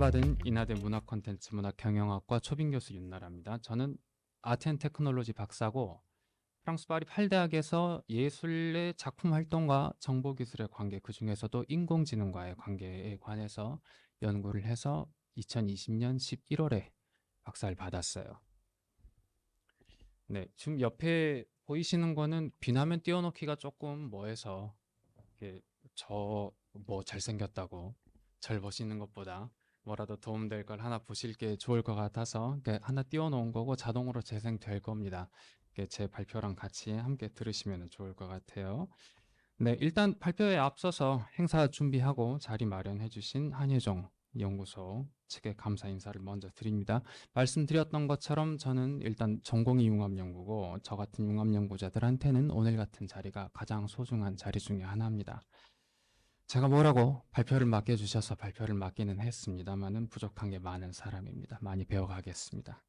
받은 인하대 문학 콘텐츠 문학 경영학과 초빙 교수 윤나라입니다. 저는 아트앤테크놀로지 박사고 프랑스 파리 8대학에서 예술의 작품 활동과 정보기술의 관계, 그중에서도 인공지능과의 관계에 관해서 연구를 해서 2020년 11월에 박사를 받았어요. 네, 지금 옆에 보이시는 거는 비나면 띄워놓기가 조금 뭐해서 저 뭐 잘생겼다고 절 보시는 것보다 뭐라도 도움될 걸 하나 보실 게 좋을 것 같아서 하나 띄워놓은 거고 자동으로 재생될 겁니다. 제 발표랑 같이 함께 들으시면 좋을 것 같아요. 네, 일단 발표에 앞서서 행사 준비하고 자리 마련해 주신 한예종 연구소 측에 감사 인사를 먼저 드립니다. 말씀드렸던 것처럼 저는 일단 전공이 융합연구고 저 같은 융합연구자들한테는 오늘 같은 자리가 가장 소중한 자리 중에 하나입니다. 제가 뭐라고 발표를 맡겨주셔서 발표를 맡기는 했습니다만은 부족한 게 많은 사람입니다. 많이 배워가겠습니다.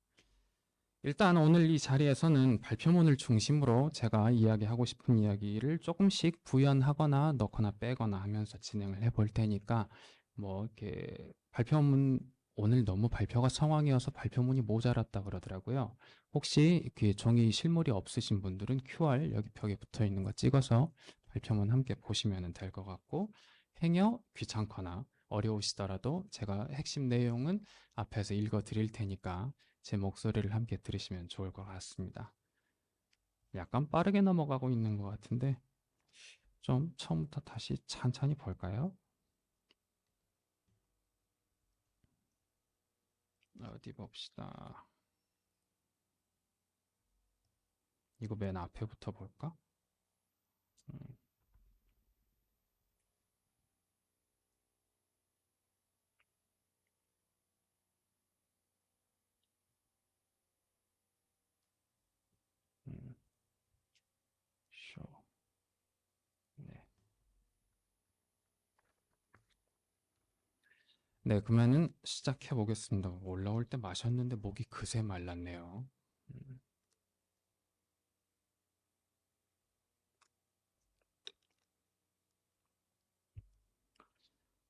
일단 오늘 이 자리에서는 발표문을 중심으로 제가 이야기하고 싶은 이야기를 조금씩 부연하거나 넣거나 빼거나 하면서 진행을 해볼 테니까 뭐 이렇게 발표문 오늘 너무 발표가 성황이어서 발표문이 모자랐다 그러더라고요. 혹시 이렇게 종이 실물이 없으신 분들은 QR 여기 벽에 붙어 있는 거 찍어서 발표문 함께 보시면 될 것 같고, 행여 귀찮거나 어려우시더라도 제가 핵심 내용은 앞에서 읽어 드릴 테니까 제 목소리를 함께 들으시면 좋을 것 같습니다. 약간 빠르게 넘어가고 있는 것 같은데 좀 처음부터 다시 천천히 볼까요? 어디 봅시다. 이거 맨 앞에부터 볼까? 음, 음, 쇼. 네. 네, 그러면은 시작해 보겠습니다. 올라올 때 마셨는데 목이 그새 말랐네요. 음.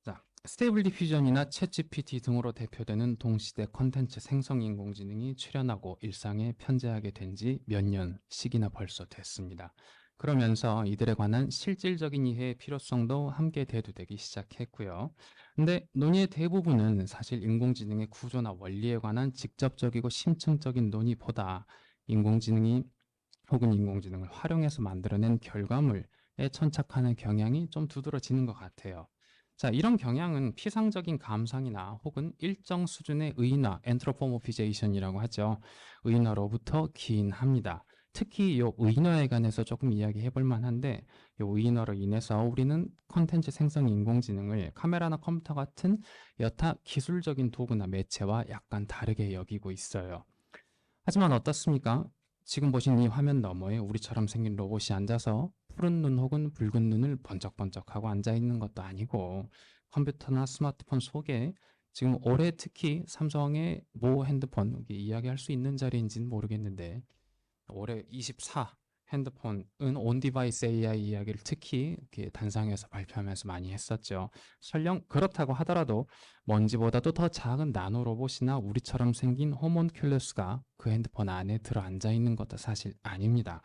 자, 스테이블 디퓨전이나 챗GPT 등으로 대표되는 동시대 컨텐츠 생성 인공지능이 출현하고 일상에 편재하게 된 지 몇 년씩이나 벌써 됐습니다. 그러면서 이들에 관한 실질적인 이해의 필요성도 함께 대두되기 시작했고요. 근데 논의의 대부분은 사실 인공지능의 구조나 원리에 관한 직접적이고 심층적인 논의보다 인공지능이 혹은 인공지능을 활용해서 만들어낸 결과물에 천착하는 경향이 좀 두드러지는 것 같아요. 자, 이런 경향은 피상적인 감상이나 혹은 일정 수준의 의인화, 엔트로포모피제이션이라고 하죠. 의인화로부터 기인합니다. 특히 이 의인화에 관해서 조금 이야기해 볼 만한데, 이 의인화로 인해서 우리는 콘텐츠 생성 인공지능을 카메라나 컴퓨터 같은 여타 기술적인 도구나 매체와 약간 다르게 여기고 있어요. 하지만 어떻습니까? 지금 보신 이 화면 너머에 우리처럼 생긴 로봇이 앉아서 푸른 눈 혹은 붉은 눈을 번쩍번쩍하고 앉아 있는 것도 아니고, 컴퓨터나 스마트폰 속에 지금 올해 특히 삼성의 모 핸드폰, 이게 이야기할 수 있는 자리인지는 모르겠는데 올해 24 핸드폰은 온 디바이스 AI 이야기를 특히 이렇게 단상에서 발표하면서 많이 했었죠. 설령 그렇다고 하더라도 먼지보다도 더 작은 나노 로봇이나 우리처럼 생긴 호몬큘러스가 그 핸드폰 안에 들어 앉아 있는 것도 사실 아닙니다.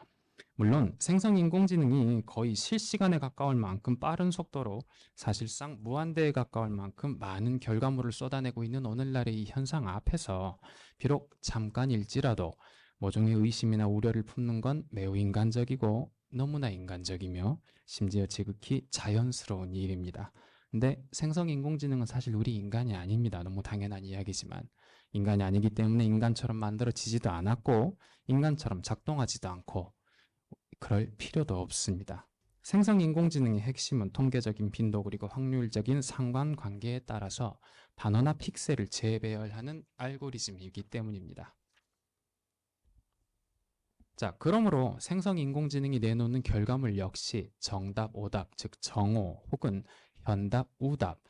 물론 생성 인공지능이 거의 실시간에 가까울 만큼 빠른 속도로 사실상 무한대에 가까울 만큼 많은 결과물을 쏟아내고 있는 오늘날의 이 현상 앞에서 비록 잠깐일지라도 모종의 의심이나 우려를 품는 건 매우 인간적이고 너무나 인간적이며 심지어 지극히 자연스러운 일입니다. 근데 생성 인공지능은 사실 우리 인간이 아닙니다. 너무 당연한 이야기지만 인간이 아니기 때문에 인간처럼 만들어지지도 않았고 인간처럼 작동하지도 않고 그럴 필요도 없습니다. 생성 인공지능의 핵심은 통계적인 빈도 그리고 확률적인 상관관계에 따라서 단어나 픽셀을 재배열하는 알고리즘이기 때문입니다. 자, 그러므로 생성 인공지능이 내놓는 결과물 역시 정답, 오답, 즉 정오 혹은 현답, 우답,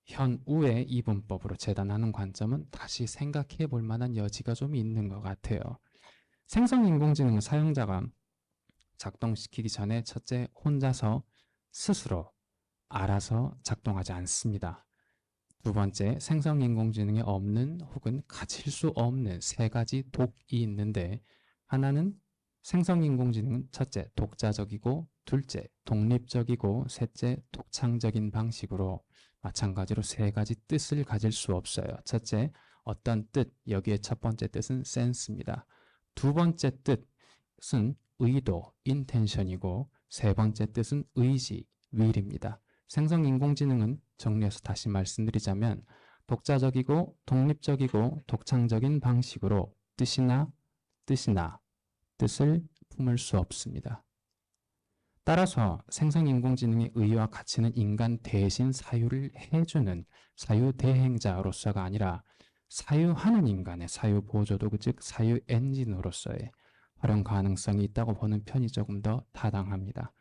현우의 이분법으로 재단하는 관점은 다시 생각해 볼 만한 여지가 좀 있는 것 같아요. 생성 인공지능 사용자가 작동시키기 전에 첫째 혼자서 스스로 알아서 작동하지 않습니다. 두 번째, 생성인공지능에 없는 혹은 가질 수 없는 세 가지 독이 있는데, 하나는 생성인공지능은 첫째, 독자적이고, 둘째, 독립적이고, 셋째, 독창적인 방식으로 마찬가지로 세 가지 뜻을 가질 수 없어요. 첫째, 어떤 뜻, 여기에 첫 번째 뜻은 센스입니다. 두 번째 뜻은 의도, intention이고, 세 번째 뜻은 의지, will입니다. 생성인공지능은 정리해서 다시 말씀드리자면 독자적이고 독립적이고 독창적인 방식으로 뜻을 품을 수 없습니다. 따라서 생성인공지능의 의의와 가치는 인간 대신 사유를 해주는 사유대행자로서가 아니라 사유하는 인간의 사유보조도구, 즉 사유엔진으로서의 활용 가능성이 있다고 보는 편이 조금 더 타당합니다.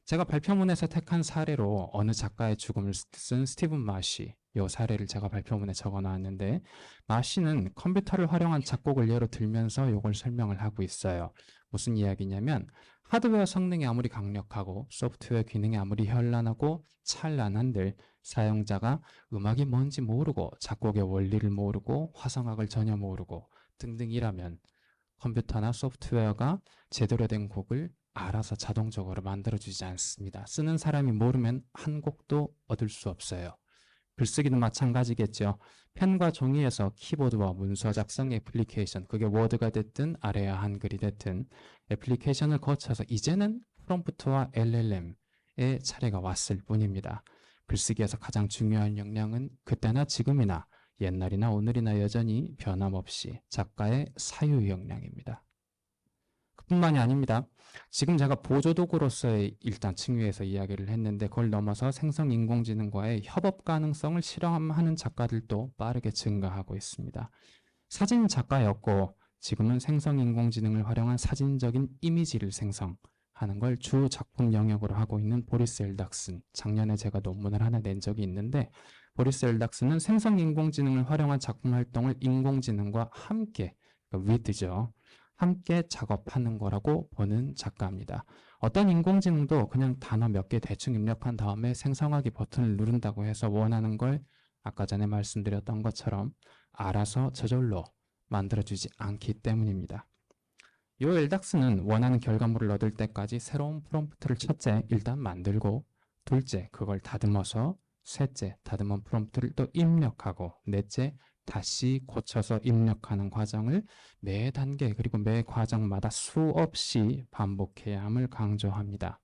제가 발표문에서 택한 사례로 어느 작가의 죽음을 쓴 스티븐 마시, 이 사례를 제가 발표문에 적어 놨는데, 마시는 컴퓨터를 활용한 작곡을 예로 들면서 이걸 설명을 하고 있어요. 무슨 이야기냐면 하드웨어 성능이 아무리 강력하고 소프트웨어 기능이 아무리 현란하고 찬란한들 사용자가 음악이 뭔지 모르고 작곡의 원리를 모르고 화성학을 전혀 모르고 등등이라면 컴퓨터나 소프트웨어가 제대로 된 곡을 알아서 자동적으로 만들어주지 않습니다. 쓰는 사람이 모르면 한 곡도 얻을 수 없어요. 글쓰기도 마찬가지겠죠. 펜과 종이에서 키보드와 문서 작성 애플리케이션, 그게 워드가 됐든 아래야 한글이 됐든 애플리케이션을 거쳐서 이제는 프롬프트와 LLM의 차례가 왔을 뿐입니다. 글쓰기에서 가장 중요한 역량은 그때나 지금이나 옛날이나 오늘이나 여전히 변함없이 작가의 사유 역량입니다. 그뿐만이 아닙니다. 지금 제가 보조도구로서의 일단 층위에서 이야기를 했는데 그걸 넘어서 생성인공지능과의 협업 가능성을 실험하는 작가들도 빠르게 증가하고 있습니다. 사진 작가였고 지금은 생성인공지능을 활용한 사진적인 이미지를 생성하는 걸 주 작품 영역으로 하고 있는 보리스 엘닥슨, 작년에 제가 논문을 하나 낸 적이 있는데 보리스 엘닥슨은 생성인공지능을 활용한 작품 활동을 인공지능과 함께, with죠. 함께 작업하는 거라고 보는 작가입니다. 어떤 인공지능도 그냥 단어 몇 개 대충 입력한 다음에 생성하기 버튼을 누른다고 해서 원하는 걸 아까 전에 말씀드렸던 것처럼 알아서 저절로 만들어주지 않기 때문입니다. 이 엘닥스는 원하는 결과물을 얻을 때까지 새로운 프롬프트를 첫째 일단 만들고 둘째 그걸 다듬어서 셋째 다듬은 프롬프트를 또 입력하고 넷째 다시 고쳐서 입력하는 과정을 매 단계 그리고 매 과정마다 수없이 반복해야 함을 강조합니다.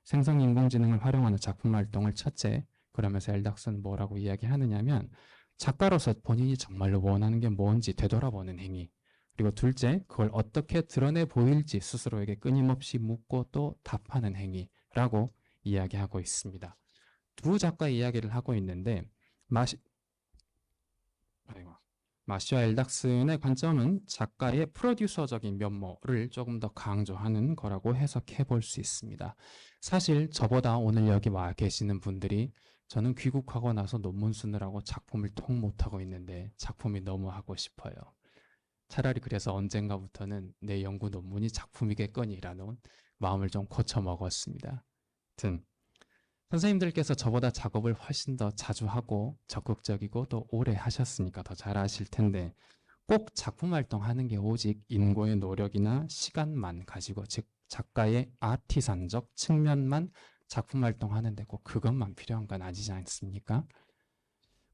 생성인공지능을 활용하는 작품 활동을 첫째, 그러면서 엘닥스는 뭐라고 이야기하느냐면 작가로서 본인이 정말로 원하는 게 뭔지 되돌아보는 행위, 그리고 둘째, 그걸 어떻게 드러내 보일지 스스로에게 끊임없이 묻고 또 답하는 행위라고 이야기하고 있습니다. 두 작가 이야기를 하고 있는데 마시와 엘닥슨의 관점은 작가의 프로듀서적인 면모를 조금 더 강조하는 거라고 해석해 볼 수 있습니다. 사실 저보다 오늘 여기 와 계시는 분들이 저는 귀국하고 나서 논문 쓰느라고 작품을 통 못하고 있는데 작품이 너무 하고 싶어요. 차라리 그래서 언젠가부터는 내 연구 논문이 작품이겠거니라는 마음을 좀 고쳐 먹었습니다. 선생님들께서 저보다 작업을 훨씬 더 자주 하고 적극적이고 또 오래 하셨으니까 더 잘 아실 텐데 꼭 작품 활동하는 게 오직 인고의 노력이나 시간만 가지고 즉 작가의 아티산적 측면만 작품 활동하는데 꼭 그것만 필요한 건 아니지 않습니까?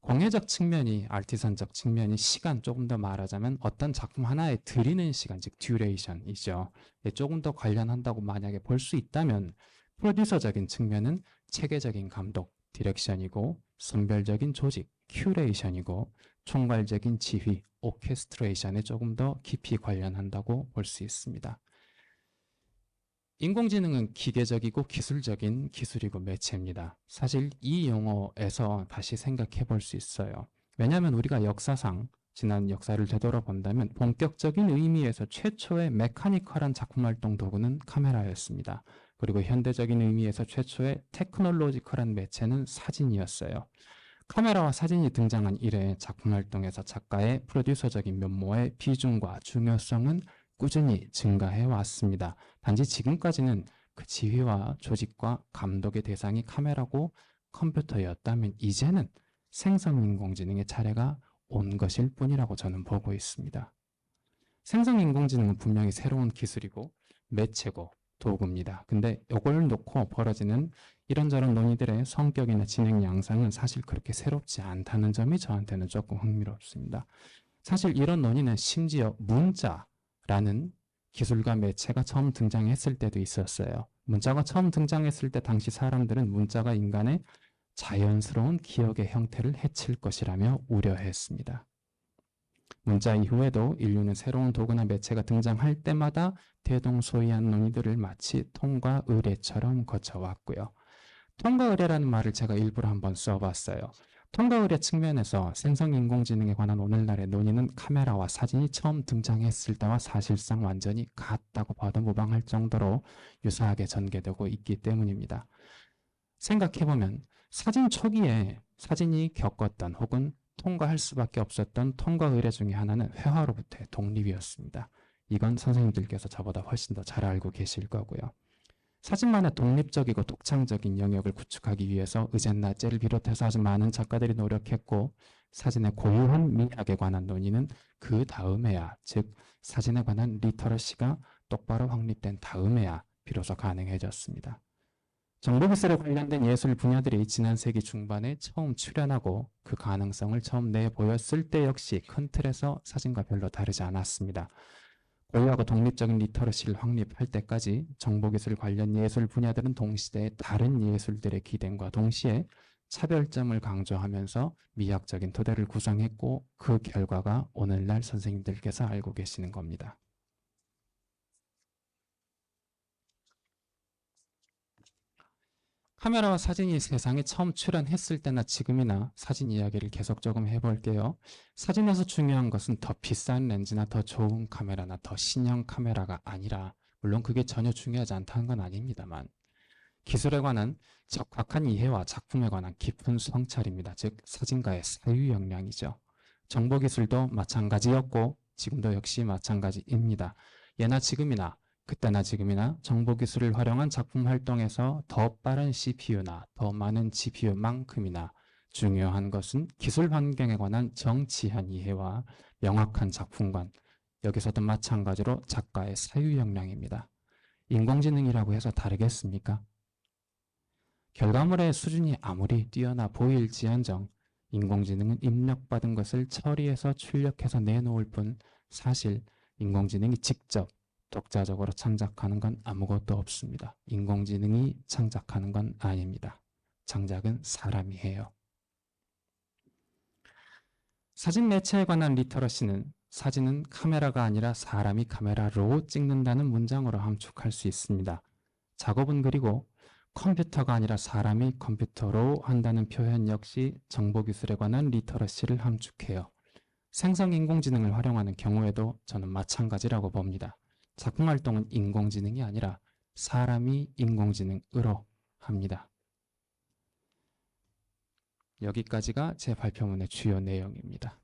공예적 측면이 아티산적 측면이 시간 조금 더 말하자면 어떤 작품 하나에 들이는 시간 즉 듀레이션이죠. 조금 더 관련한다고 만약에 볼 수 있다면 프로듀서적인 측면은 체계적인 감독, 디렉션이고 선별적인 조직, 큐레이션이고 총괄적인 지휘, 오케스트레이션에 조금 더 깊이 관련한다고 볼 수 있습니다. 인공지능은 기계적이고 기술적인 기술이고 매체입니다. 사실 이 용어에서 다시 생각해 볼 수 있어요. 왜냐하면 우리가 역사상 지난 역사를 되돌아본다면 본격적인 의미에서 최초의 메카니컬한 작품활동 도구는 카메라였습니다. 그리고 현대적인 의미에서 최초의 테크놀로지컬한 매체는 사진이었어요. 카메라와 사진이 등장한 이래 작품활동에서 작가의 프로듀서적인 면모의 비중과 중요성은 꾸준히 증가해 왔습니다. 단지 지금까지는 그 지휘와 조직과 감독의 대상이 카메라고 컴퓨터였다면 이제는 생성인공지능의 차례가 온 것일 뿐이라고 저는 보고 있습니다. 생성인공지능은 분명히 새로운 기술이고 매체고 도구입니다. 근데 이걸 놓고 벌어지는 이런저런 논의들의 성격이나 진행 양상은 사실 그렇게 새롭지 않다는 점이 저한테는 조금 흥미롭습니다. 사실 이런 논의는 심지어 문자라는 기술과 매체가 처음 등장했을 때도 있었어요. 문자가 처음 등장했을 때 당시 사람들은 문자가 인간의 자연스러운 기억의 형태를 해칠 것이라며 우려했습니다. 문자 이후에도 인류는 새로운 도구나 매체가 등장할 때마다 대동소이한 논의들을 마치 통과 의례처럼 거쳐왔고요. 통과 의례라는 말을 제가 일부러 한번 써봤어요. 통과 의례 측면에서 생성인공지능에 관한 오늘날의 논의는 카메라와 사진이 처음 등장했을 때와 사실상 완전히 같다고 봐도 무방할 정도로 유사하게 전개되고 있기 때문입니다. 생각해보면 사진 초기에 사진이 겪었던 혹은 통과할 수밖에 없었던 통과 의례 중에 하나는 회화로부터의 독립이었습니다. 이건 선생님들께서 저보다 훨씬 더 잘 알고 계실 거고요. 사진만의 독립적이고 독창적인 영역을 구축하기 위해서 의젠나째를 비롯해서 아주 많은 작가들이 노력했고 사진의 고유한 미학에 관한 논의는 그 다음에야, 즉 사진에 관한 리터러시가 똑바로 확립된 다음에야 비로소 가능해졌습니다. 정보기술에 관련된 예술 분야들이 지난 세기 중반에 처음 출현하고 그 가능성을 처음 내보였을 때 역시 큰 틀에서 사진과 별로 다르지 않았습니다. 고유하고 독립적인 리터러시를 확립할 때까지 정보기술 관련 예술 분야들은 동시대의 다른 예술들의 기den과 동시에 차별점을 강조하면서 미학적인 토대를 구성했고 그 결과가 오늘날 선생님들께서 알고 계시는 겁니다. 카메라와 사진이 세상에 처음 출현했을 때나 지금이나 사진 이야기를 계속 조금 해볼게요. 사진에서 중요한 것은 더 비싼 렌즈나 더 좋은 카메라나 더 신형 카메라가 아니라, 물론 그게 전혀 중요하지 않다는 건 아닙니다만, 기술에 관한 적확한 이해와 작품에 관한 깊은 성찰입니다. 즉 사진가의 사유 역량이죠. 정보기술도 마찬가지였고 지금도 역시 마찬가지입니다. 예나 지금이나 그때나 지금이나 정보기술을 활용한 작품 활동에서 더 빠른 CPU나 더 많은 GPU만큼이나 중요한 것은 기술 환경에 관한 정치한 이해와 명확한 작품관, 여기서도 마찬가지로 작가의 사유 역량입니다. 인공지능이라고 해서 다르겠습니까? 결과물의 수준이 아무리 뛰어나 보일지언정 인공지능은 입력받은 것을 처리해서 출력해서 내놓을 뿐 사실 인공지능이 직접 독자적으로 창작하는 건 아무것도 없습니다. 인공지능이 창작하는 건 아닙니다. 창작은 사람이 해요. 사진 매체에 관한 리터러시는 사진은 카메라가 아니라 사람이 카메라로 찍는다는 문장으로 함축할 수 있습니다. 작업은 그리고 컴퓨터가 아니라 사람이 컴퓨터로 한다는 표현 역시 정보기술에 관한 리터러시를 함축해요. 생성인공지능을 활용하는 경우에도 저는 마찬가지라고 봅니다. 작품활동은 인공지능이 아니라 사람이 인공지능으로 합니다. 여기까지가 제 발표문의 주요 내용입니다.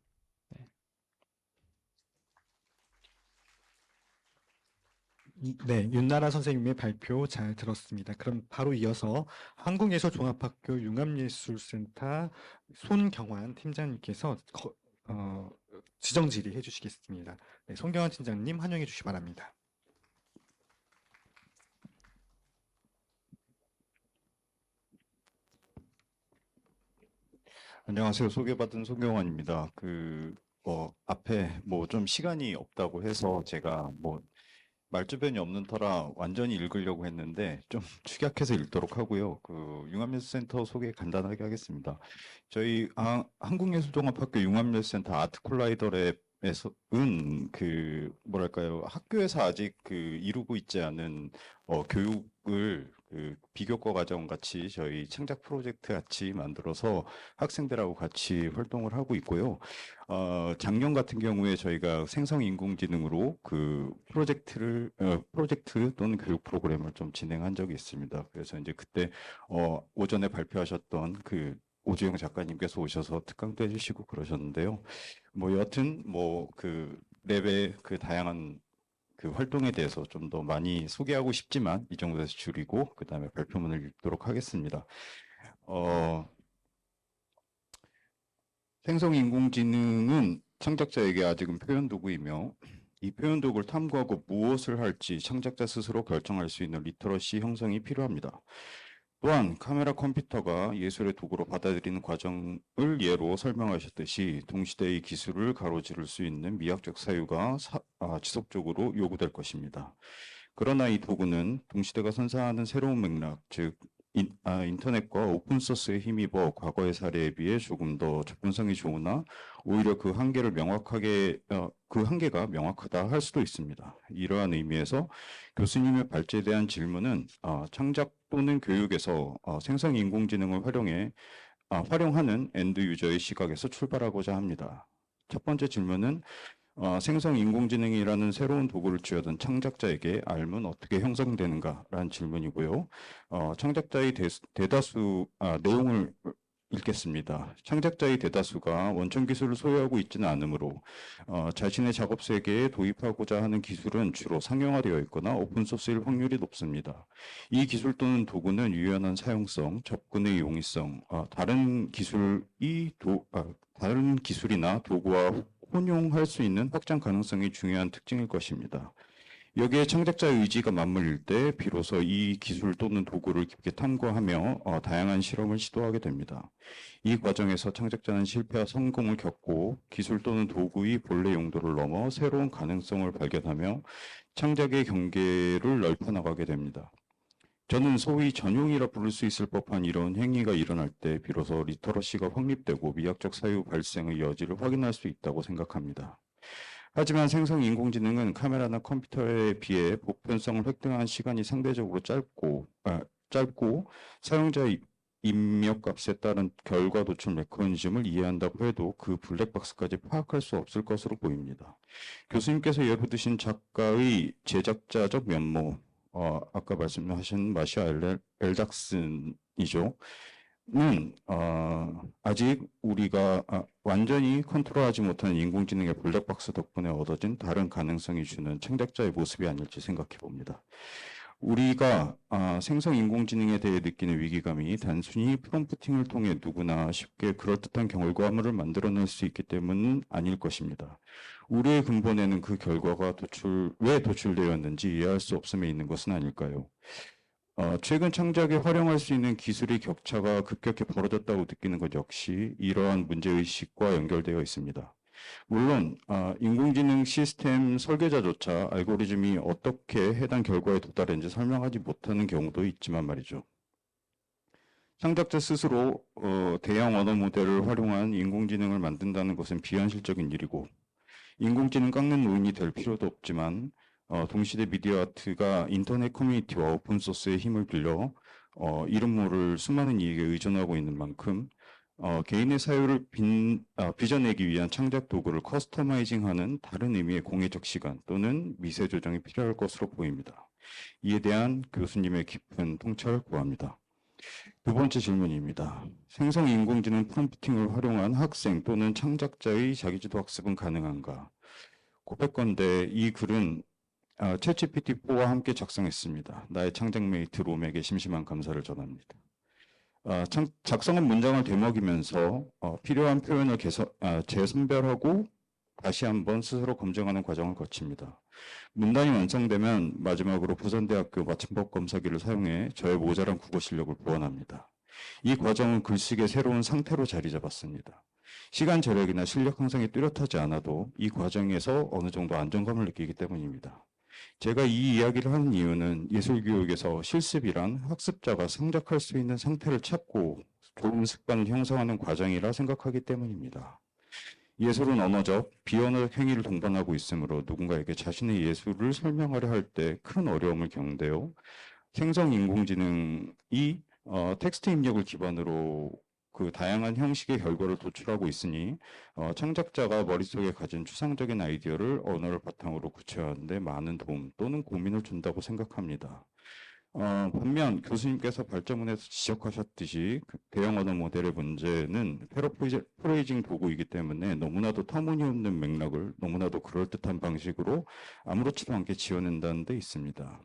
네, 윤나라 선생님의 발표 잘 들었습니다. 그럼 바로 이어서 한국예술종합학교 융합예술센터 손경환 팀장님께서 지정 질의해 주시겠습니다. 네, 손경환 팀장님 환영해 주시기 바랍니다. 안녕하세요. 소개받은 손경환입니다. 앞에 좀 시간이 없다고 해서 제가 말주변이 없는 터라 완전히 읽으려고 했는데 좀 축약해서 읽도록 하고요. 융합예술센터 소개 간단하게 하겠습니다. 저희 한국예술종합학교 융합예술센터 아트콜라이더랩에서는 학교에서 아직 이루고 있지 않은 교육을 비교과 과정 같이 저희 창작 프로젝트 같이 만들어서 학생들하고 같이 활동을 하고 있고요. 작년 같은 경우에 저희가 생성인공지능으로 프로젝트 또는 교육 프로그램을 좀 진행한 적이 있습니다. 그래서 이제 그때 오전에 발표하셨던 오주영 작가님께서 오셔서 특강도 해주시고 그러셨는데요. 여하튼 랩의 다양한 활동에 대해서 좀 더 많이 소개하고 싶지만 이 정도에서 줄이고 그다음에 발표문을 읽도록 하겠습니다. 생성 인공지능은 창작자에게 아직은 표현 도구이며 이 표현 도구를 탐구하고 무엇을 할지 창작자 스스로 결정할 수 있는 리터러시 형성이 필요합니다. 또한 카메라 컴퓨터가 예술의 도구로 받아들이는 과정을 예로 설명하셨듯이 동시대의 기술을 가로지를 수 있는 미학적 사유가 지속적으로 요구될 것입니다. 그러나 이 도구는 동시대가 선사하는 새로운 맥락, 즉 인터넷과 오픈소스에 힘입어 과거의 사례에 비해 조금 더 접근성이 좋으나 오히려 그 한계가 명확하다 할 수도 있습니다. 이러한 의미에서 교수님의 발제에 대한 질문은 창작 또는 교육에서 생성 인공지능을 활용하는 엔드 유저의 시각에서 출발하고자 합니다. 첫 번째 질문은 생성 인공지능이라는 새로운 도구를 쥐어든 창작자에게 알면 어떻게 형성되는가라는 질문이고요. 창작자의 내용을 읽겠습니다. 창작자의 대다수가 원천 기술을 소유하고 있지는 않으므로 자신의 작업 세계에 도입하고자 하는 기술은 주로 상용화되어 있거나 오픈소스일 확률이 높습니다. 이 기술 또는 도구는 유연한 사용성, 접근의 용이성, 다른 기술이나 도구와 혼용할 수 있는 확장 가능성이 중요한 특징일 것입니다. 여기에 창작자의 의지가 맞물릴 때 비로소 이 기술 또는 도구를 깊게 탐구하며 다양한 실험을 시도하게 됩니다. 이 과정에서 창작자는 실패와 성공을 겪고 기술 또는 도구의 본래 용도를 넘어 새로운 가능성을 발견하며 창작의 경계를 넓혀 나가게 됩니다. 저는 소위 전용이라 부를 수 있을 법한 이런 행위가 일어날 때 비로소 리터러시가 확립되고 미학적 사유 발생의 여지를 확인할 수 있다고 생각합니다. 하지만 생성 인공지능은 카메라나 컴퓨터에 비해 보편성을 획득하는 시간이 상대적으로 짧고 사용자 입력값에 따른 결과 도출 메커니즘을 이해한다고 해도 그 블랙박스까지 파악할 수 없을 것으로 보입니다. 교수님께서 예로 드신 작가의 제작자적 면모, 아까 말씀하신 마시아 엘닥슨이죠. 아직 우리가 완전히 컨트롤하지 못하는 인공지능의 블랙박스 덕분에 얻어진 다른 가능성이 주는 창작자의 모습이 아닐지 생각해 봅니다. 우리가 생성 인공지능에 대해 느끼는 위기감이 단순히 프롬프팅을 통해 누구나 쉽게 그럴듯한 결과물을 만들어낼 수 있기 때문은 아닐 것입니다. 우리의 근본에는 그 결과가 왜 도출되었는지 이해할 수 없음에 있는 것은 아닐까요? 최근 창작에 활용할 수 있는 기술의 격차가 급격히 벌어졌다고 느끼는 것 역시 이러한 문제의식과 연결되어 있습니다. 물론 인공지능 시스템 설계자조차 알고리즘이 어떻게 해당 결과에 도달했는지 설명하지 못하는 경우도 있지만 말이죠. 창작자 스스로 대형 언어 모델을 활용한 인공지능을 만든다는 것은 비현실적인 일이고 인공지능 깎는 노인이 될 필요도 없지만 동시대 미디어 아트가 인터넷 커뮤니티와 오픈소스의 힘을 빌려 이름 모를 수많은 이익에 의존하고 있는 만큼 개인의 사유를 빚어내기 위한 창작 도구를 커스터마이징하는 다른 의미의 공예적 시간 또는 미세 조정이 필요할 것으로 보입니다. 이에 대한 교수님의 깊은 통찰을 구합니다. 두 번째 질문입니다. 생성 인공지능 프롬프팅을 활용한 학생 또는 창작자의 자기주도 학습은 가능한가? 고백건대 이 글은 챗GPT-4와 함께 작성했습니다. 나의 창작 메이트 롬에게 심심한 감사를 전합니다. 작성한 문장을 되먹이면서 필요한 표현을 재선별하고 다시 한번 스스로 검증하는 과정을 거칩니다. 문단이 완성되면 마지막으로 부산대학교 맞춤법 검사기를 사용해 저의 모자란 국어 실력을 보완합니다. 이 과정은 글쓰기의 새로운 상태로 자리 잡았습니다. 시간 절약이나 실력 향상이 뚜렷하지 않아도 이 과정에서 어느 정도 안정감을 느끼기 때문입니다. 제가 이 이야기를 하는 이유는 예술교육에서 실습이란 학습자가 성장할 수 있는 상태를 찾고 좋은 습관을 형성하는 과정이라 생각하기 때문입니다. 예술은 언어적, 비언어적 행위를 동반하고 있으므로 누군가에게 자신의 예술을 설명하려 할 때 큰 어려움을 겪는데요. 생성 인공지능이 텍스트 입력을 기반으로 그 다양한 형식의 결과를 도출하고 있으니 창작자가 머릿속에 가진 추상적인 아이디어를 언어를 바탕으로 구체화하는 데 많은 도움 또는 고민을 준다고 생각합니다. 반면 교수님께서 발제문에서 지적하셨듯이 대형 언어 모델의 문제는 패러프레이징 도구이기 때문에 너무나도 터무니없는 맥락을 너무나도 그럴듯한 방식으로 아무렇지도 않게 지어낸다는 데 있습니다.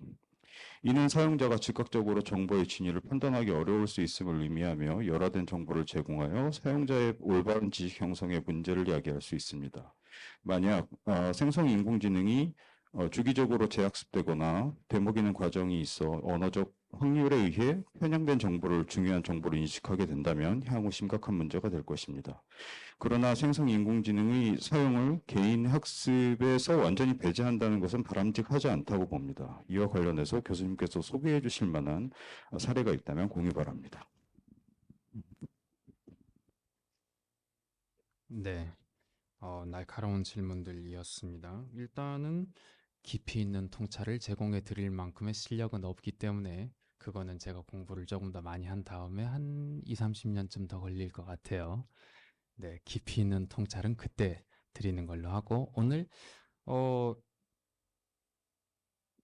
이는 사용자가 즉각적으로 정보의 진위를 판단하기 어려울 수 있음을 의미하며 열화된 정보를 제공하여 사용자의 올바른 지식 형성에 문제를 야기할 수 있습니다. 만약 생성 인공지능이 주기적으로 재학습되거나 되먹이는 과정이 있어 언어적 확률에 의해 편향된 정보를 중요한 정보를 인식하게 된다면 향후 심각한 문제가 될 것입니다. 그러나 생성 인공지능의 사용을 개인 학습에서 완전히 배제한다는 것은 바람직하지 않다고 봅니다. 이와 관련해서 교수님께서 소개해 주실 만한 사례가 있다면 공유 바랍니다. 네, 날카로운 질문들이었습니다. 일단은 깊이 있는 통찰을 제공해 드릴 만큼의 실력은 없기 때문에 그거는 제가 공부를 조금 더 많이 한 다음에 한 2, 30년쯤 더 걸릴 것 같아요. 네, 깊이 있는 통찰은 그때 드리는 걸로 하고 오늘 어,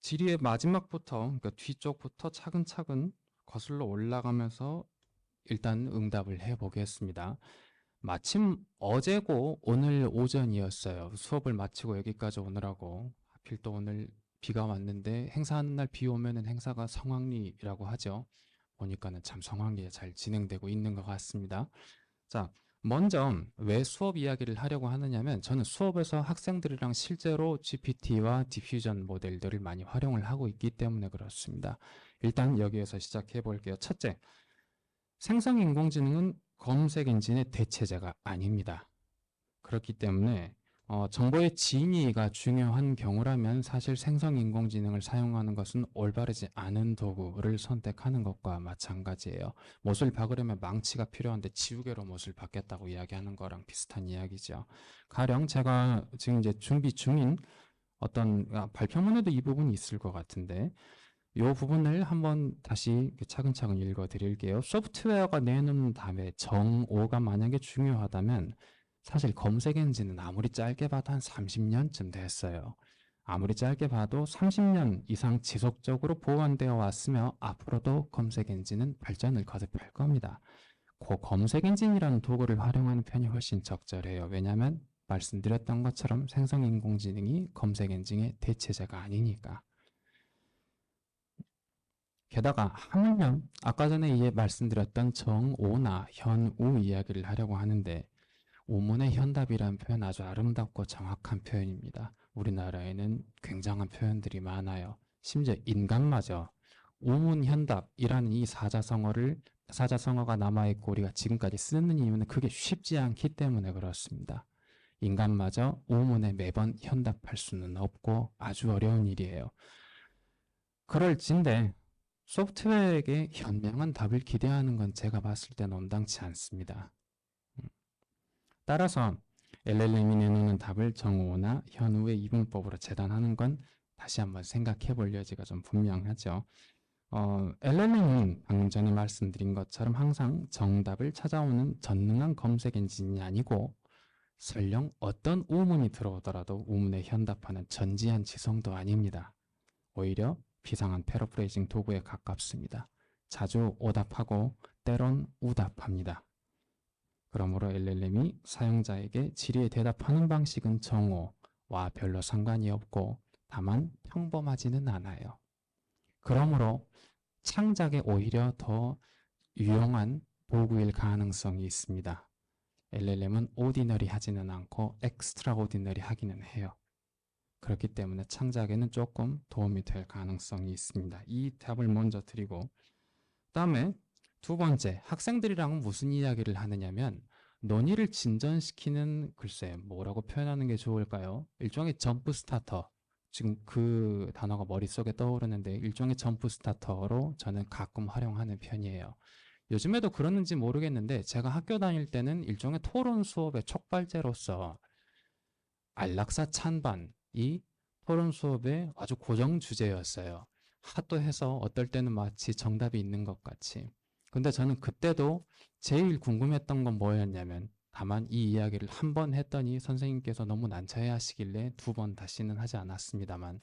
질의의 마지막부터 그러니까 뒤쪽부터 차근차근 거슬러 올라가면서 일단 응답을 해보겠습니다. 마침 어제고 오늘 오전이었어요. 수업을 마치고 여기까지 오느라고 하필 또 오늘 비가 왔는데 행사하는 날 비 오면은 행사가 성황리라고 하죠. 보니까는 참 성황리에 잘 진행되고 있는 것 같습니다. 자, 먼저 왜 수업 이야기를 하려고 하느냐면 저는 수업에서 학생들이랑 실제로 GPT와 디퓨전 모델들을 많이 활용을 하고 있기 때문에 그렇습니다. 일단 여기에서 시작해 볼게요. 첫째, 생성 인공지능은 검색 엔진의 대체제가 아닙니다. 그렇기 때문에 정보의 진위가 중요한 경우라면 사실 생성 인공지능을 사용하는 것은 올바르지 않은 도구를 선택하는 것과 마찬가지예요. 못을 박으려면 망치가 필요한데 지우개로 못을 박겠다고 이야기하는 거랑 비슷한 이야기죠. 가령 제가 지금 이제 준비 중인 어떤 발표문에도 이 부분이 있을 것 같은데 이 부분을 한번 다시 차근차근 읽어 드릴게요. 소프트웨어가 내놓는 답의 정오가 만약에 중요하다면 사실 검색 엔진은 아무리 짧게 봐도 한 30년쯤 됐어요. 아무리 짧게 봐도 30년 이상 지속적으로 보완되어 왔으며 앞으로도 검색 엔진은 발전을 거듭할 겁니다. 그 검색 엔진이라는 도구를 활용하는 편이 훨씬 적절해요. 왜냐하면 말씀드렸던 것처럼 생성인공지능이 검색 엔진의 대체제가 아니니까. 게다가 하물며 아까 전에 말씀드렸던 정오나 현우 이야기를 하려고 하는데 오문의 현답이라는 표현 아주 아름답고 정확한 표현입니다. 우리나라에는 굉장한 표현들이 많아요. 심지어 인간마저 오문현답이라는 이 사자성어가 남아있고 우리가 지금까지 쓰는 이유는 그게 쉽지 않기 때문에 그렇습니다. 인간마저 오문에 매번 현답할 수는 없고 아주 어려운 일이에요. 그럴진데 소프트웨어에게 현명한 답을 기대하는 건 제가 봤을 땐 온당치 않습니다. 따라서 LLM이 내놓는 답을 정오나 현우의 이분법으로 재단하는 건 다시 한번 생각해 볼 여지가 좀 분명하죠. LLM은 방금 전에 말씀드린 것처럼 항상 정답을 찾아오는 전능한 검색 엔진이 아니고 설령 어떤 우문이 들어오더라도 우문에 현답하는 전지한 지성도 아닙니다. 오히려 비상한 패러프레이징 도구에 가깝습니다. 자주 오답하고 때론 우답합니다. 그러므로 LLM이 사용자에게 질의에 대답하는 방식은 정오와 별로 상관이 없고 다만 평범하지는 않아요. 그러므로 창작에 오히려 더 유용한 도구일 가능성이 있습니다. LLM은 오디너리 하지는 않고 엑스트라오디너리 하기는 해요. 그렇기 때문에 창작에는 조금 도움이 될 가능성이 있습니다. 이 답을 먼저 드리고 그다음에 두 번째, 학생들이랑 무슨 이야기를 하느냐면 논의를 진전시키는 글쎄 뭐라고 표현하는 게 좋을까요? 일종의 점프 스타터. 지금 그 단어가 머릿속에 떠오르는데 일종의 점프 스타터로 저는 가끔 활용하는 편이에요. 요즘에도 그러는지 모르겠는데 제가 학교 다닐 때는 일종의 토론 수업의 촉발제로서 안락사 찬반이 토론 수업의 아주 고정 주제였어요. 하도 해서 어떨 때는 마치 정답이 있는 것 같이. 근데 저는 그때도 제일 궁금했던 건 뭐였냐면 다만 이 이야기를 한 번 했더니 선생님께서 너무 난처해 하시길래 두 번 다시는 하지 않았습니다만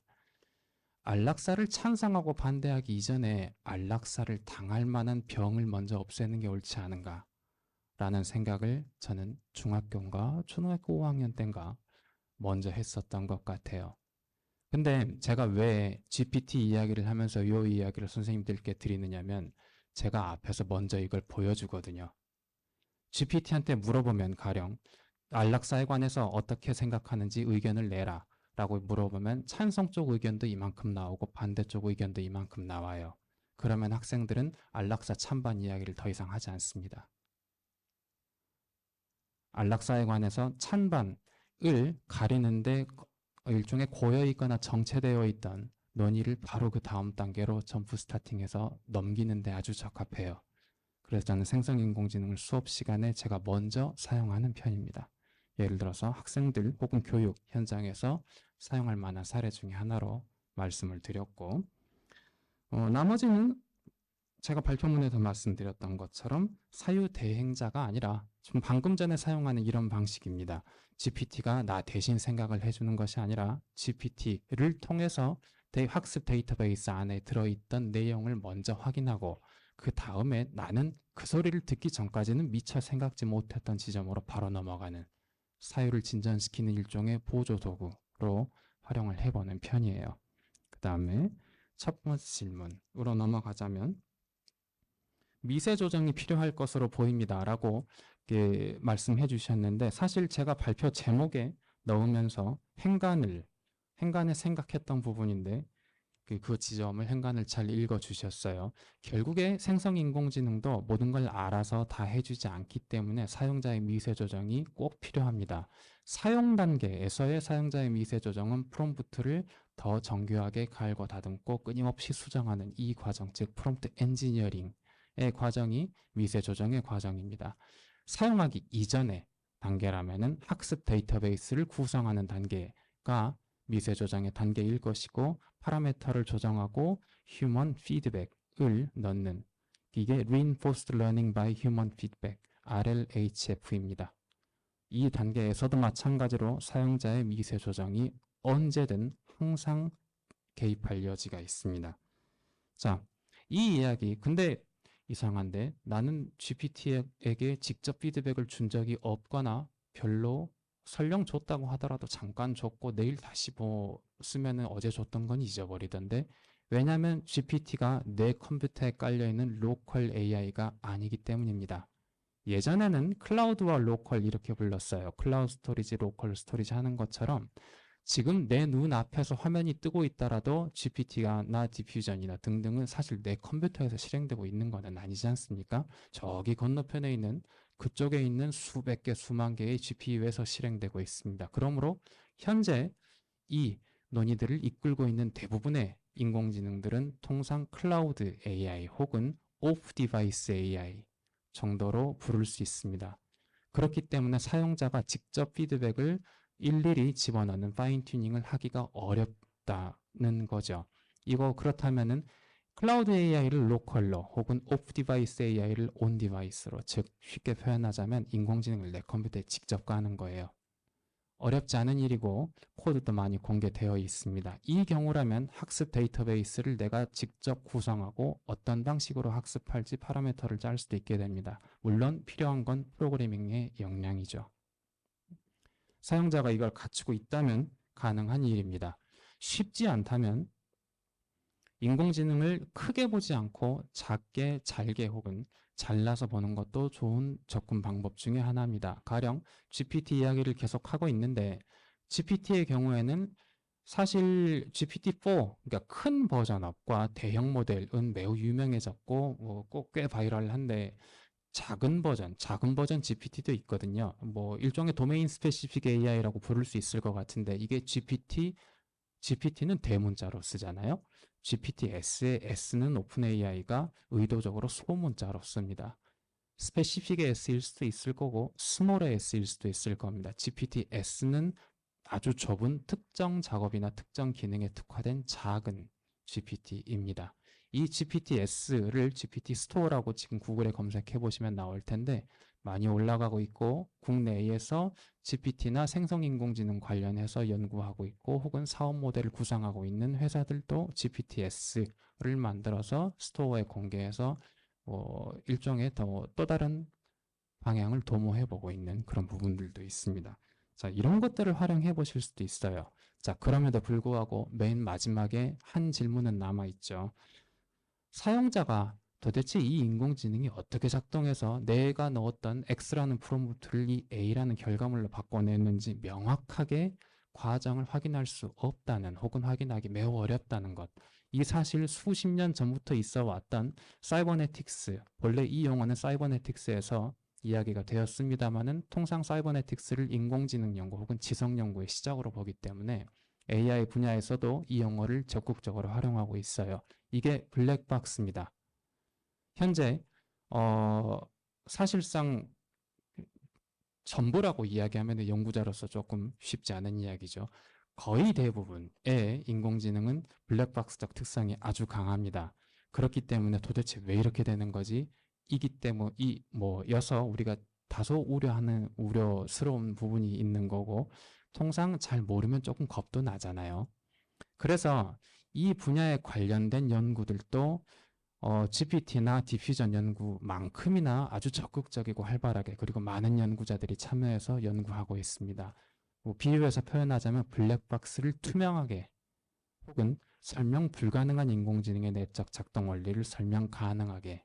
안락사를 찬성하고 반대하기 이전에 안락사를 당할 만한 병을 먼저 없애는 게 옳지 않은가 라는 생각을 저는 중학교인가 초등학교 5학년 때인가 먼저 했었던 것 같아요. 근데 제가 왜 GPT 이야기를 하면서 요 이야기를 선생님들께 드리느냐면 제가 앞에서 먼저 이걸 보여주거든요. GPT한테 물어보면 가령 안락사에 관해서 어떻게 생각하는지 의견을 내라 라고 물어보면 찬성 쪽 의견도 이만큼 나오고 반대쪽 의견도 이만큼 나와요. 그러면 학생들은 안락사 찬반 이야기를 더 이상 하지 않습니다. 안락사에 관해서 찬반을 가리는데 일종의 고여있거나 정체되어 있던 논의를 바로 그 다음 단계로 점프 스타팅해서 넘기는데 아주 적합해요. 그래서 저는 생성인공지능을 수업 시간에 제가 먼저 사용하는 편입니다. 예를 들어서 학생들 혹은 교육 현장에서 사용할 만한 사례 중에 하나로 말씀을 드렸고, 나머지는 제가 발표문에도 말씀드렸던 것처럼 사유대행자가 아니라 지금 방금 전에 사용하는 이런 방식입니다. GPT가 나 대신 생각을 해주는 것이 아니라 GPT를 통해서 학습 데이터베이스 안에 들어있던 내용을 먼저 확인하고 그 다음에 나는 그 소리를 듣기 전까지는 미처 생각지 못했던 지점으로 바로 넘어가는 사유를 진전시키는 일종의 보조 도구로 활용을 해보는 편이에요. 그 다음에 첫 번째 질문으로 넘어가자면 미세 조정이 필요할 것으로 보입니다 라고 말씀해 주셨는데 사실 제가 발표 제목에 넣으면서 행간을 생각했던 부분인데 그 지점을 행간을 잘 읽어 주셨어요. 결국에 생성인공지능도 모든 걸 알아서 다 해주지 않기 때문에 사용자의 미세 조정이 꼭 필요합니다. 사용 단계에서의 사용자의 미세 조정은 프롬프트를 더 정교하게 갈고 다듬고 끊임없이 수정하는 이 과정, 즉 프롬프트 엔지니어링의 과정이 미세 조정의 과정입니다. 사용하기 이전의 단계라면은 학습 데이터베이스를 구성하는 단계가 미세 조정의 단계일 것이고 파라미터를 조정하고 휴먼 피드백을 넣는 이게 Reinforced Learning by Human Feedback RLHF입니다. 이 단계에서도 마찬가지로 사용자의 미세 조정이 언제든 항상 개입할 여지가 있습니다. 자, 이 이야기 근데 이상한데 나는 GPT에게 직접 피드백을 준 적이 없거나 별로 설령 줬다고 하더라도 잠깐 줬고 내일 다시 쓰면은 어제 줬던 건 잊어버리던데 왜냐하면 GPT가 내 컴퓨터에 깔려있는 로컬 AI가 아니기 때문입니다. 예전에는 클라우드와 로컬 이렇게 불렀어요. 클라우드 스토리지, 로컬 스토리지 하는 것처럼 지금 내 눈앞에서 화면이 뜨고 있더라도 GPT가 나 디퓨전이나 등등은 사실 내 컴퓨터에서 실행되고 있는 것은 아니지 않습니까? 저기 건너편에 있는 그쪽에 있는 수백 개, 수만 개의 GPU에서 실행되고 있습니다. 그러므로 현재 이 논의들을 이끌고 있는 대부분의 인공지능들은 통상 클라우드 AI 혹은 오프 디바이스 AI 정도로 부를 수 있습니다. 그렇기 때문에 사용자가 직접 피드백을 일일이 집어넣는 파인 튜닝을 하기가 어렵다는 거죠. 이거 그렇다면은 클라우드 AI를 로컬로 혹은 오프 디바이스 AI를 온 디바이스로 즉 쉽게 표현하자면 인공지능을 내 컴퓨터에 직접 까는 거예요. 어렵지 않은 일이고 코드도 많이 공개되어 있습니다. 이 경우라면 학습 데이터베이스를 내가 직접 구성하고 어떤 방식으로 학습할지 파라미터를 짤 수도 있게 됩니다. 물론 필요한 건 프로그래밍의 역량이죠. 사용자가 이걸 갖추고 있다면 가능한 일입니다. 쉽지 않다면 인공지능을 크게 보지 않고 작게, 잘게 혹은 잘라서 보는 것도 좋은 접근 방법 중에 하나입니다. 가령 GPT 이야기를 계속하고 있는데 GPT의 경우에는 사실 GPT-4, 그러니까 큰 버전업과 대형 모델은 매우 유명해졌고 꼭 꽤 바이럴한데 작은 버전 GPT도 있거든요. 일종의 도메인 스페시픽 AI라고 부를 수 있을 것 같은데 이게 GPT는 대문자로 쓰잖아요. GPT-S의 S는 오픈AI가 의도적으로 소문자로 씁니다. 스페시픽의 S일 수도 있을 거고 스몰의 S일 수도 있을 겁니다. GPT-S는 아주 좁은 특정 작업이나 특정 기능에 특화된 작은 GPT입니다. 이 GPT-S를 GPT 스토어라고 지금 구글에 검색해 보시면 나올 텐데 많이 올라가고 있고 국내에서 GPT나 생성인공지능 관련해서 연구하고 있고 혹은 사업 모델을 구상하고 있는 회사들도 GPT-S를 만들어서 스토어에 공개해서 일종의 또 다른 방향을 도모해 보고 있는 그런 부분들도 있습니다. 자, 이런 것들을 활용해 보실 수도 있어요. 자, 그럼에도 불구하고 맨 마지막에 한 질문은 남아 있죠. 사용자가 도대체 이 인공지능이 어떻게 작동해서 내가 넣었던 X라는 프롬프트를 이 A라는 결과물로 바꿔냈는지 명확하게 과정을 확인할 수 없다는, 혹은 확인하기 매우 어렵다는 것. 이 사실 수십 년 전부터 있어 왔던 사이버네틱스, 본래 이 용어는 사이버네틱스에서 이야기가 되었습니다마는 통상 사이버네틱스를 인공지능 연구 혹은 지성 연구의 시작으로 보기 때문에 AI 분야에서도 이 용어를 적극적으로 활용하고 있어요. 이게 블랙박스입니다. 현재 사실상 전부라고 이야기하면 연구자로서 조금 쉽지 않은 이야기죠. 거의 대부분의 인공지능은 블랙박스적 특성이 아주 강합니다. 그렇기 때문에 도대체 왜 이렇게 되는 거지? 이기 때문에 여서 우리가 다소 우려스러운 부분이 있는 거고, 통상 잘 모르면 조금 겁도 나잖아요. 그래서 이 분야에 관련된 연구들도 GPT나 디퓨전 연구만큼이나 아주 적극적이고 활발하게, 그리고 많은 연구자들이 참여해서 연구하고 있습니다. 비유해서 표현하자면 블랙박스를 투명하게 혹은 설명 불가능한 인공지능의 내적 작동 원리를 설명 가능하게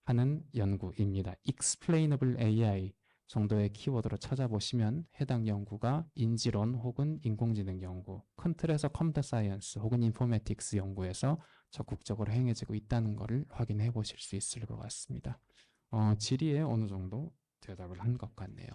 하는 연구입니다. Explainable AI 정도의 키워드로 찾아보시면 해당 연구가 인지론 혹은 인공지능 연구, 큰 틀에서 컴퓨터 사이언스 혹은 인포메틱스 연구에서 적극적으로 행해지고 있다는 것을 확인해 보실 수 있을 것 같습니다. 질의에 어느 정도 대답을 한 것 같네요.